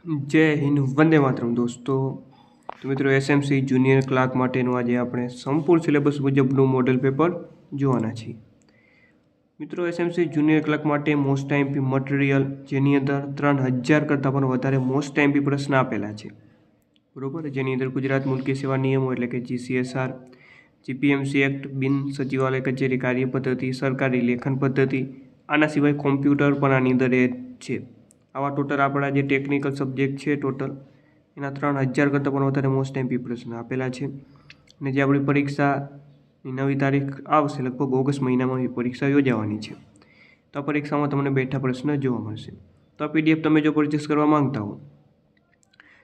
જય હિન્દ, વંદે માતરમ દોસ્તો. તો મિત્રો, એસએમસી જુનિયર ક્લાર્ક માટેનું આજે આપણે સંપૂર્ણ સિલેબસ મુજબનું મોડેલ પેપર જોવાના છીએ. મિત્રો, એસએમસી જુનિયર ક્લાર્ક માટે મોસ્ટ આઈએમપી મટીરિયલ, જેની અંદર 3000 કરતાં પણ વધારે મોસ્ટ આઈએમપી પ્રશ્ન આપેલા છે. બરોબર, જેની અંદર ગુજરાત મુલકી સેવા નિયમો એટલે કે GCSR, જીપીએમસી એક્ટ, બિન સચિવાલય કચેરી કાર્ય પદ્ધતિ, સરકારી લેખન પદ્ધતિ, આના સિવાય કોમ્પ્યુટર પણ આની અંદર એ છે. આવા ટોટલ આપણા જે ટેકનિકલ સબ્જેક્ટ છે ટોટલ એના 3000 કરતાં પણ વધારે મોસ્ટ આઈએમપી પ્રશ્ન આપેલા છે. અને જે આપણી પરીક્ષાની નવી તારીખ આવશે, લગભગ ઓગસ્ટ મહિનામાં એ પરીક્ષા યોજાવાની છે. તો આ પરીક્ષામાં તમને બેઠા પ્રશ્ન જોવા મળશે. તો આ PDF તમે જો પરચેસ કરવા માંગતા હો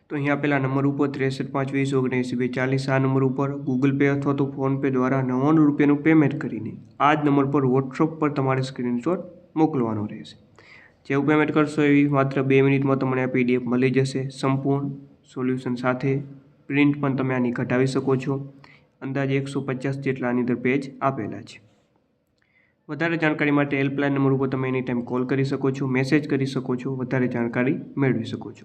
તો અહીં આપેલા નંબર ઉપર 63 5 20 79 240 આ નંબર ઉપર ગૂગલ પે અથવા તો ફોનપે દ્વારા 99 રૂપિયાનું પેમેન્ટ કરીને આ જ નંબર પર વોટ્સઅપ પર તમારે સ્ક્રીનશોટ મોકલવાનો રહેશે. જેવું પેમેન્ટ કરશો એવી માત્ર 2 મિનિટમાં તમને આ PDF મળી જશે, સંપૂર્ણ સોલ્યુશન સાથે. પ્રિન્ટ પણ તમે આની કઢાવી શકો છો. અંદાજે 150 જેટલા આની અંદર પેજ આપેલા છે. વધારે જાણકારી માટે હેલ્પલાઇન નંબર ઉપર તમે એની ટાઈમ કોલ કરી શકો છો, મેસેજ કરી શકો છો, વધારે જાણકારી મેળવી શકો છો.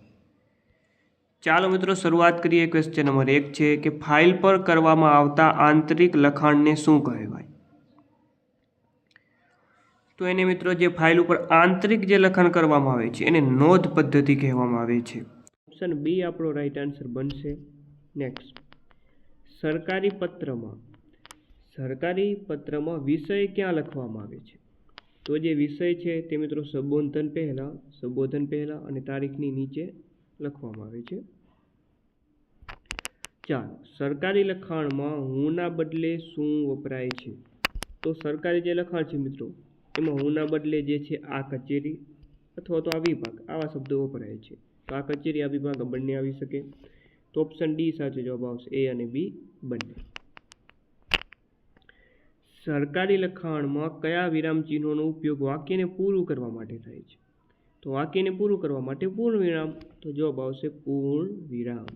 ચાલો મિત્રો, શરૂઆત કરીએ. ક્વેશ્ચન નંબર 1 છે કે ફાઇલ પર કરવામાં આવતા આંતરિક લખાણને શું કહેવાય? તો એને મિત્રો, જે ફાઇલ ઉપર આંતરિક જે લખાણ કરવામાં આવે છે એને નોંધ પદ્ધતિ કહેવામાં આવે છે. ઓપ્શન બી આપણો રાઈટ આન્સર બનશે. નેક્સ્ટ, સરકારી પત્રમાં વિષય ક્યાં લખવામાં આવે છે? તો જે વિષય છે તે મિત્રો સંબોધન પહેલા અને તારીખની નીચે લખવામાં આવે છે. ચાલો, સરકારી લખાણમાં હુંના બદલે શું વપરાય છે? તો સરકારી જે લખાણ છે મિત્રો, એમાં હુંના બદલે જે છે આ કચેરી અથવા તો આ વિભાગ, આવા શબ્દો વપરાય છે. તો આ કચેરી, આ વિભાગ બંને આવી શકે. તો ઓપ્શન ડી સાચો જવાબ આવશે, A અને B બંને. સરકારી લખાણમાં કયા વિરામ ચિહ્નોનો ઉપયોગ વાક્યને પૂરું કરવા માટે થાય છે? તો વાક્યને પૂરું કરવા માટે પૂર્ણ વિરામ. તો જવાબ આવશે પૂર્ણ વિરામ.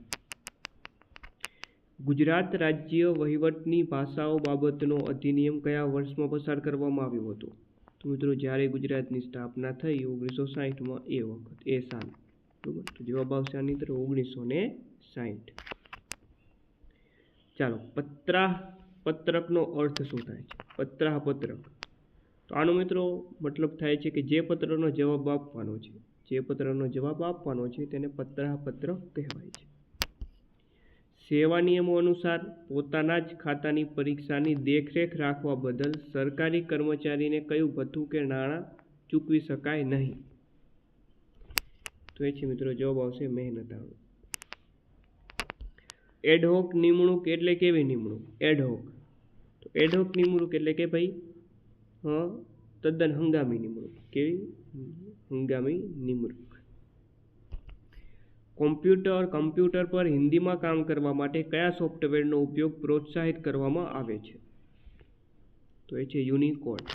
ગુજરાત રાજ્ય વહીવટની ભાષાઓ બાબતનો અધિનિયમ કયા વર્ષમાં પસાર કરવામાં આવ્યો હતો? તો મિત્રો, જ્યારે ગુજરાતની સ્થાપના થઈ 1960માં એ વખત, એ સાલ. બરાબર, તો જવાબ આવશે આની અંદર 1960. ચાલો, પત્રકનો અર્થ શું થાય છે? પત્રક. તો આનો મિત્રો મતલબ થાય છે કે જે પત્રનો જવાબ આપવાનો છે તેને પત્રક કહેવાય છે. સેવા નિયમો અનુસાર પોતાના જ ખાતાની પરીક્ષાની દેખરેખ રાખવા બદલ સરકારી કર્મચારીને કયું ભથ્થું કે નાણાં ચૂકવી શકાય નહીં? તો એ છે મિત્રો, જવાબ આવશે મહેનતાણું. એડહોક નિમણૂક એટલે કેવી નિમણૂક? તો એડહોક નિમણૂક એટલે કે ભાઈ તદ્દન હંગામી નિમણૂક. કેવી? હંગામી નિમણૂક. કમ્પ્યુટર પર હિન્દીમાં કામ કરવા માટે કયા સોફ્ટવેરનો ઉપયોગ પ્રોત્સાહિત કરવામાં આવે છે? તો એ છે યુનિકોડ.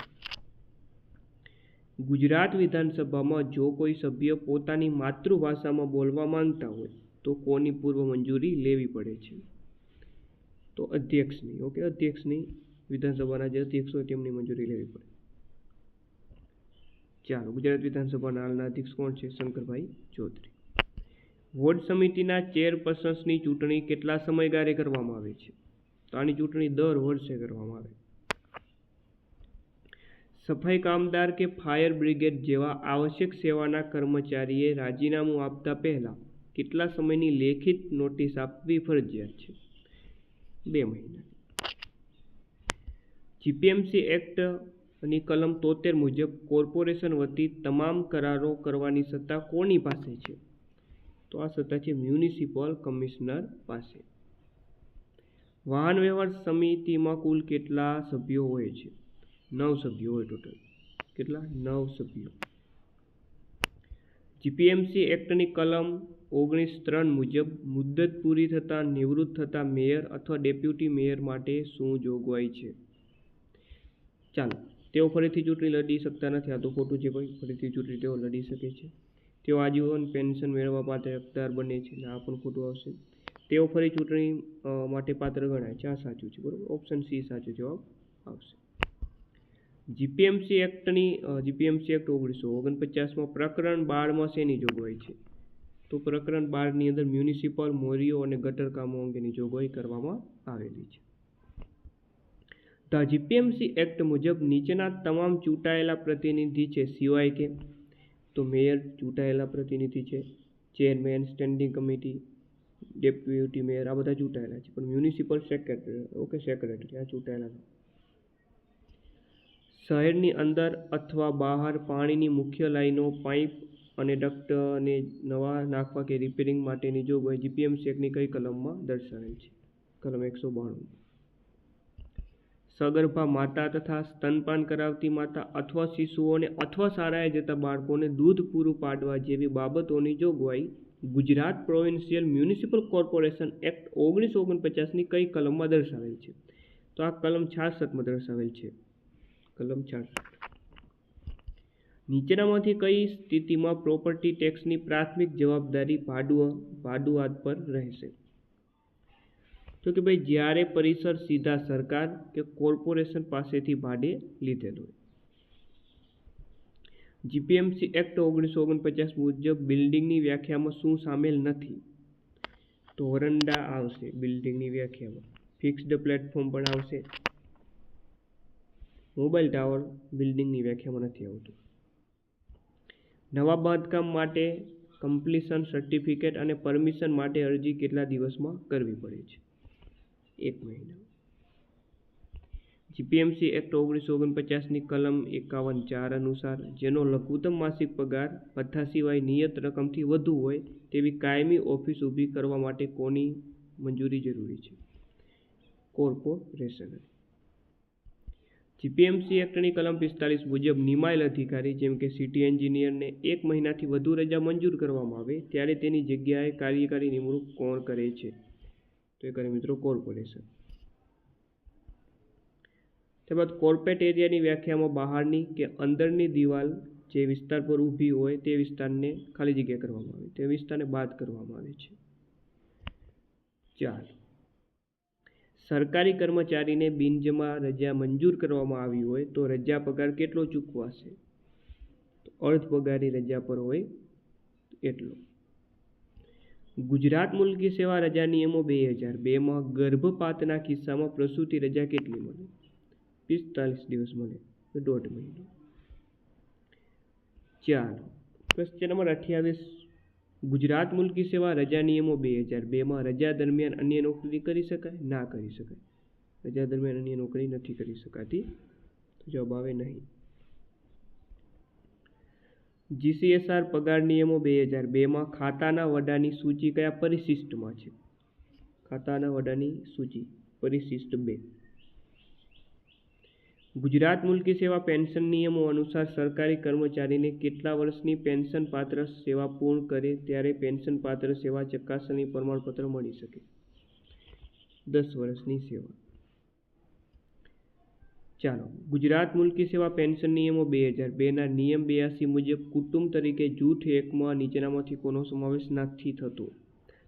ગુજરાત વિધાનસભામાં જો કોઈ સભ્ય પોતાની માતૃભાષામાં બોલવા માંગતા હોય તો કોની પૂર્વ મંજૂરી લેવી પડે છે? તો અધ્યક્ષની. અધ્યક્ષની, વિધાનસભાના જે અધ્યક્ષ હોય તેમની મંજૂરી લેવી પડે. ચાલો, ગુજરાત વિધાનસભાના હાલના અધ્યક્ષ કોણ છે? શંકરભાઈ ચૌધરી. વોર્ડ સમિતિના ચેરપર્સન્સની ચૂંટણી કેટલા સમયગાળે કરવામાં આવે છે? તો આની ચૂંટણી દર વર્ષે કરવામાં આવે. સફાઈ કામદાર કે ફાયર બ્રિગેડ જેવા આવશ્યક સેવાના કર્મચારીએ રાજીનામું આપતા પહેલા કેટલા સમયની લેખિત નોટિસ આપવી ફરજિયાત છે? 2 મહિના. જીપીએમસી એક્ટની કલમ 73 મુજબ કોર્પોરેશન વતી તમામ કરારો કરવાની સત્તા કોની પાસે છે? તો આ સત્તા છે મ્યુનિસિપલ કમિશનર પાસે. વાહન વ્યવહાર સમિતિમાં કુલ કેટલા સભ્યો હોય છે? 9 સભ્યો હોય ટોટલ. કેટલા? 9 સભ્યો. જીપીએમસી એક્ટની કલમ 19(3) મુજબ મુદ્દત પૂરી થતાં નિવૃત્ત થતા મેયર અથવા ડેપ્યુટી મેયર માટે શું જોગવાઈ છે? ચાલો, તેઓ ફરીથી ચૂંટણી લડી શકતા નથી. આ તો ખોટું છે ભાઈ, ફરીથી ચૂંટણી તેઓ લડી શકે છે. તેઓ આજીવન પેન્શન મેળવવા માટે હકદાર બને છે. આ પણ ખોટું આવશે. તેઓ ફરી ચૂંટણી માટે પાત્ર ગણાય છે. આ સાચું છે. બરાબર, ઓપ્શન સી સાચો જવાબ આવશે. જીપીએમસી એક્ટ 1949માં પ્રકરણ 12માં શેની જોગવાઈ છે? તો પ્રકરણ 12ની અંદર મ્યુનિસિપલ, મોરીઓ અને ગટર કામો અંગેની જોગવાઈ કરવામાં આવેલી છે. ધ જીપીએમસી એક્ટ મુજબ નીચેના તમામ ચૂંટાયેલા પ્રતિનિધિ છે સિવાય કે, તો મેયર ચૂંટાયેલા પ્રતિનિધિ છે, chairman, standing committee, deputy mayor, આ બધા ચૂંટાયેલા છે. પણ મ્યુનિસિપલ સેક્રેટરી આ ચૂંટાયેલા છે. શહેરની અંદર અથવા બહાર પાણીની મુખ્ય લાઈનો, પાઇપ અને ડક્ટને નવા નાખવા કે રિપેરિંગ માટેની જોગવાઈ જીપીએમસી એક્ટની કઈ કલમમાં દર્શાવેલ છે? કલમ 192. સગર્ભા માતા તથા સ્તનપાન કરાવતી માતા અથવા શિશુઓને અથવા શાળાએ જતા બાળકોને દૂધ પૂરું પાડવા જેવી બાબતોની જોગવાઈ Gujarat provincial municipal corporation act 1949ની કઈ કલમમાં દર્શાવેલ છે? તો આ કલમ 66માં દર્શાવેલ છે. કલમ 66. નીચેનામાંથી કઈ સ્થિતિમાં પ્રોપર્ટી ટેક્સની પ્રાથમિક જવાબદારી ભાડુઆત પર રહેશે? તો કે ભાઈ જ્યારે પરિસર સીધા સરકાર કે કોર્પોરેશન પાસેથી ભાડે લીધેલ હોય. જીપીએમસી એક્ટ 1949 મુજબ બિલ્ડિંગની વ્યાખ્યામાં શું સામેલ નથી? તો વરંડા આવશે બિલ્ડિંગની વ્યાખ્યામાં. ફિક્સ્ડ પ્લેટફોર્મ પણ આવશે. મોબાઈલ ટાવર બિલ્ડિંગની વ્યાખ્યામાં નથી આવતું. નવા બાંધકામ માટે કમ્પ્લીશન સર્ટિફિકેટ અને પરમિશન માટે અરજી કેટલા દિવસમાં કરવી પડે છે? 1 મહિના. જીપીએમસી એક્ટ 1949ની કલમ 51(4) અનુસાર જેનો લઘુત્તમ માસિક પગાર ભથ્થા સિવાય નિયત રકમથી વધુ હોય તેવી કાયમી ઓફિસ ઊભી કરવા માટે કોની મંજૂરી જરૂરી છે? કોર્પોરેશન. જીપીએમસી એક્ટની કલમ 45 મુજબ નિમાયેલ અધિકારી જેમ કે સિટી એન્જિનિયરને 1 મહિનાથી વધુ રજા મંજૂર કરવામાં આવે ત્યારે તેની જગ્યાએ કાર્યકારી નિમણૂક કોણ કરે છે? તો એ કરે મિત્રો કોર્પોરેશન. ત્યારબાદ કોર્પોરેટ એરિયાની વ્યાખ્યામાં બહારની કે અંદરની દિવાલ જે વિસ્તાર પર ઊભી હોય તે વિસ્તારને ખાલી જગ્યા કરવામાં આવે, તે વિસ્તારને બાદ કરવામાં આવે છે. 4. સરકારી કર્મચારીને બિનજમા રજા મંજૂર કરવામાં આવી હોય તો રજા પગાર કેટલો ચૂકવાશે? તો અર્ધ પગારી રજા પર હોય એટલો. ગુજરાત મુલકી સેવા રજા નિયમો 2002માં ગર્ભપાતના કિસ્સામાં પ્રસૂતિ રજા કેટલી મળે? 45 દિવસ મળે, 1.5 મહિનો. ચાલો ક્વેશ્ચન નંબર 28. ગુજરાત મુલકી સેવા રજા નિયમો 2002માં રજા દરમિયાન અન્ય નોકરી કરી શકાય? ના કરી શકાય. રજા દરમિયાન અન્ય નોકરી નથી કરી શકાતી. તો જવાબ આવે નહીં. જીસીએસઆર પગાર નિયમો 2002માં ખાતાના વડાની સૂચિ કયા પરિશિષ્ટમાં છે? ખાતાના વડાની સૂચિ પરિશિષ્ટ 2. ગુજરાત મુલકી સેવા પેન્શન નિયમો અનુસાર સરકારી કર્મચારીને કેટલા વર્ષની પેન્શન પાત્ર સેવા પૂર્ણ કરે ત્યારે પેન્શન પાત્ર સેવા ચકાસણી પ્રમાણપત્ર મળી શકે? 10 વર્ષની સેવા. ચાલો ગુજરાત મુલકી સેવા પેન્શન નિયમો 2002ના નિયમ 82 મુજબ કુટુંબ તરીકે જૂથ એકમાં નીચેનામાંથી કોનો સમાવેશ નથી થતો?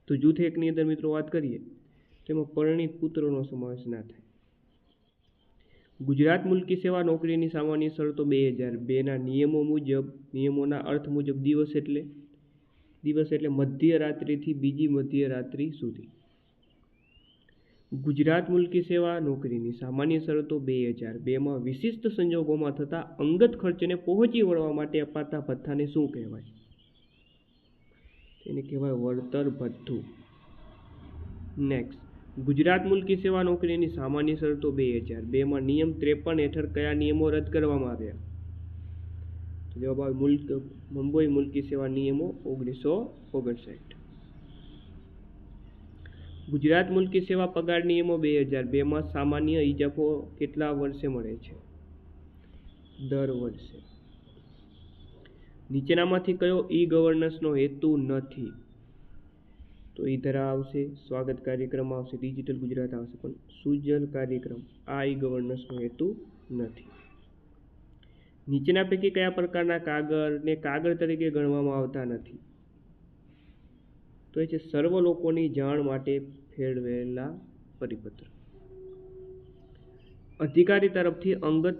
તો જૂથ એકની અંદર મિત્રો વાત કરીએ તો એમાં પરિણીત પુત્રનો સમાવેશ ના થાય. ગુજરાત મુલકી સેવા નોકરીની સામાન્ય શરતો 2002ના નિયમોના અર્થ મુજબ દિવસ એટલે મધ્યરાત્રિથી બીજી મધ્યરાત્રિ સુધી. ગુજરાત મુલકી સેવા નોકરીની સામાન્ય શરતો 2002માં વિશિષ્ટ સંજોગોમાં થતા અંગત ખર્ચને પહોંચી વળવા માટે અપાતા ભથ્થાને શું કહેવાય? તેને કહેવાય વળતર ભથ્થું. નેક્સ્ટ, ગુજરાત મુલકી સેવા નોકરીની સામાન્ય શરતો 2002માં નિયમ 53 હેઠળ કયા નિયમો રદ કરવામાં આવ્યા? તો જવાબ આવે મુંબઈ મુલકી સેવા નિયમો 1959. ગુજરાત મુલકી સેવા પગાર નિયમો 2002માં સામાન્ય ઇજાફો કેટલા વર્ષે મળે છે? દર વર્ષે. નીચેનામાંથી કયો ઈ ગવર્નન્સનો હેતુ નથી? તો ઈધરા આવશે, સ્વાગત કાર્યક્રમ આવશે, ડિજિટલ ગુજરાત આવશે, પણ સુજલ કાર્યક્રમ આ ઈ ગવર્નન્સનો હેતુ નથી. નીચેના પૈકી કયા પ્રકારના કાગળને કાગળ તરીકે ગણવામાં આવતા નથી? તો એ છે સર્વ લોકોની જાણ માટે ફેરવેલા પરિપત્ર. અધિકારી તરફથી અંગત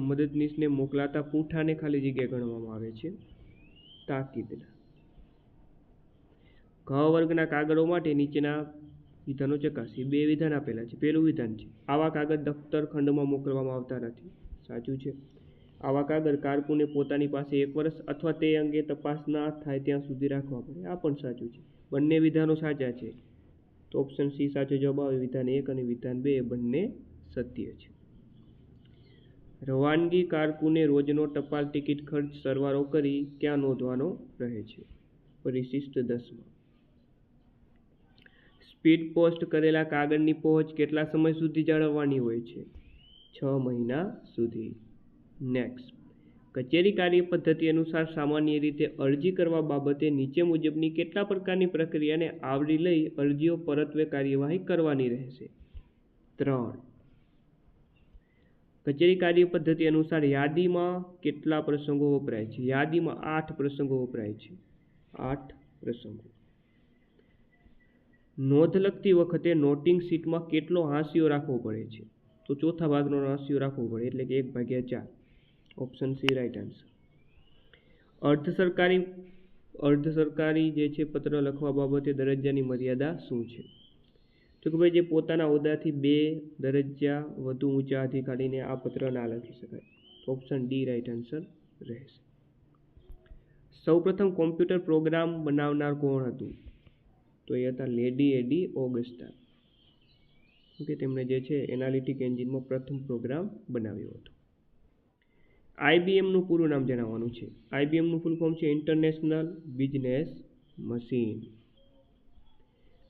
મદદનીશને મોકલાતા પૂંઠાને ખાલી જગ્યા ગણવામાં આવે છે તાકીદના. ઘ વર્ગના કાગળો માટે નીચેના વિધાનો ચકાસી. 2 વિધાન આપેલા છે. પહેલું વિધાન છે, આવા કાગળ દફતર ખંડમાં મોકલવામાં આવતા નથી. સાચું છે. આવા કાગળ કારકુને પોતાની પાસે 1 વર્ષ અથવા તે અંગે તપાસ ના થાય ત્યાં સુધી રાખવા પડે. આ પણ સાચું છે. બંને વિધાનો સાચા છે. તો ઓપ્શન સી સાચો જવાબ આવે. વિધાન 1 અને વિધાન 2 બંને સત્ય છે. રવાનગી કારકુને રોજનો ટપાલ ટિકિટ ખર્ચ સરવાળો કરી ક્યાં નોંધવાનો રહે છે? પરિશિષ્ટ 10માં. સ્પીડ પોસ્ટ કરેલા કાગળની પહોંચ કેટલા સમય સુધી જાળવવાની હોય છે? 6 મહિના સુધી. નેક્સ્ટ, કચેરી કાર્ય પદ્ધતિ અનુસાર સામાન્ય રીતે અરજી કરવા બાબતે નીચે મુજબની કેટલા પ્રકારની પ્રક્રિયાને આવરી લઈ અરજીઓ પરત્વે કાર્યવાહી કરવાની રહેશે? 3. કચેરી કાર્ય પદ્ધતિ અનુસાર યાદીમાં કેટલા પ્રસંગો વપરાય છે? યાદીમાં 8 પ્રસંગો વપરાય છે. 8 પ્રસંગો. નોંધ લખતી વખતે નોટિંગ શીટમાં કેટલો હાંસિયો રાખવો પડે છે? તો ચોથા ભાગનો હાંસિયો રાખવો પડે, એટલે કે 1/4. Option C right answer. અર્ધસરકારી જે છે પત્ર લખવા બાબતે દરજ્જાની મર્યાદા શું છે? તો કે ભાઈ જે પોતાના હોદ્દાથી 2 દરજ્જા વધુ ઊંચા અધિકારીને આ પત્ર ના લખી શકાય. ઓપ્શન ડી રાઈટ આન્સર રહેશે. સૌપ્રથમ કોમ્પ્યુટર પ્રોગ્રામ બનાવનાર કોણ હતું? તો એ હતા લેડી એડી ઓગસ્ટા. ઓકે, તેમણે જે છે એનાલિટિક એન્જિનમાં પ્રથમ પ્રોગ્રામ બનાવ્યો હતો. IBMનું પૂરું નામ જણાવવાનું છે. IBMનું ફૂલ ફોર્મ છે ઇન્ટરનેશનલ બિઝનેસ મશીન.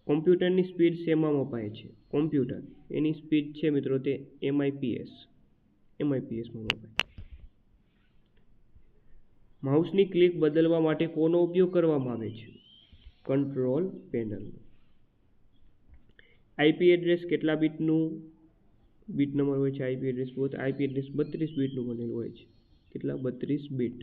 કોમ્પ્યુટરની સ્પીડ શેમાં મપાય છે? કોમ્પ્યુટર એની સ્પીડ છે મિત્રો તે MIPSમાં મપાય. માઉસની ક્લિક બદલવા માટે કોનો ઉપયોગ કરવામાં આવે છે? Control panel. IP એડ્રેસ કેટલા બીટ નંબર હોય છે? IP એડ્રેસ 32 બીટનું બનેલું હોય છે. કેટલા? 32 બીટ.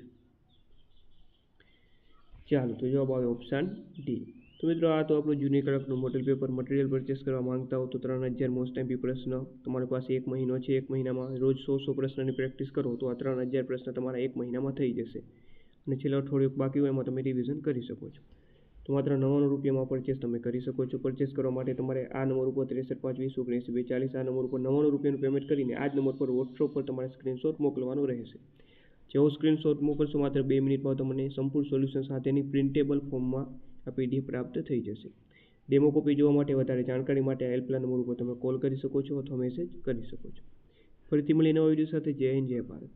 ચાલો, તો જવાબ આવે ઓપ્શન ડી. તો મિત્રો આ તો આપણું જૂની કડકનું મોડેલ પેપર. મટીરિયલ પરચેસ કરવા માંગતા હો તો 3000 મોસ્ટ એમપી પ્રશ્ન તમારી પાસે 1 મહિનો છે. 1 મહિનામાં રોજ 100 પ્રશ્નની પ્રેક્ટિસ કરો તો આ 3000 પ્રશ્ન તમારા 1 મહિનામાં થઈ જશે. અને છેલ્લા અઠવાડિયું બાકી હોય એમાં તમે રિવિઝન કરી શકો છો. તો માત્ર 99 રૂપિયામાં પરચેસ તમે કરી શકો છો. પરચેસ કરવા માટે તમારે આ નંબર ઉપર 6352201942 આ નંબર ઉપર 99 રૂપિયાનું પેમેન્ટ કરીને આ જ નંબર પર વોટ્સઅપ પર તમારે સ્ક્રીનશોટ મોકલવાનો રહેશે. જેવો સ્ક્રીનશોટ મોકલશો માત્ર 2 મિનિટમાં તમને સંપૂર્ણ સોલ્યુશન સાથેની પ્રિન્ટેબલ ફોર્મમાં આ PDF પ્રાપ્ત થઈ જશે. ડેમો કોપી જોવા માટે વધારે જાણકારી માટે આ હેલ્પલાઇન નંબર ઉપર તમે કોલ કરી શકો છો અથવા મેસેજ કરી શકો છો. ફરીથી મળી નવા વિડીયો સાથે. જય હિન્દ, જય ભારત.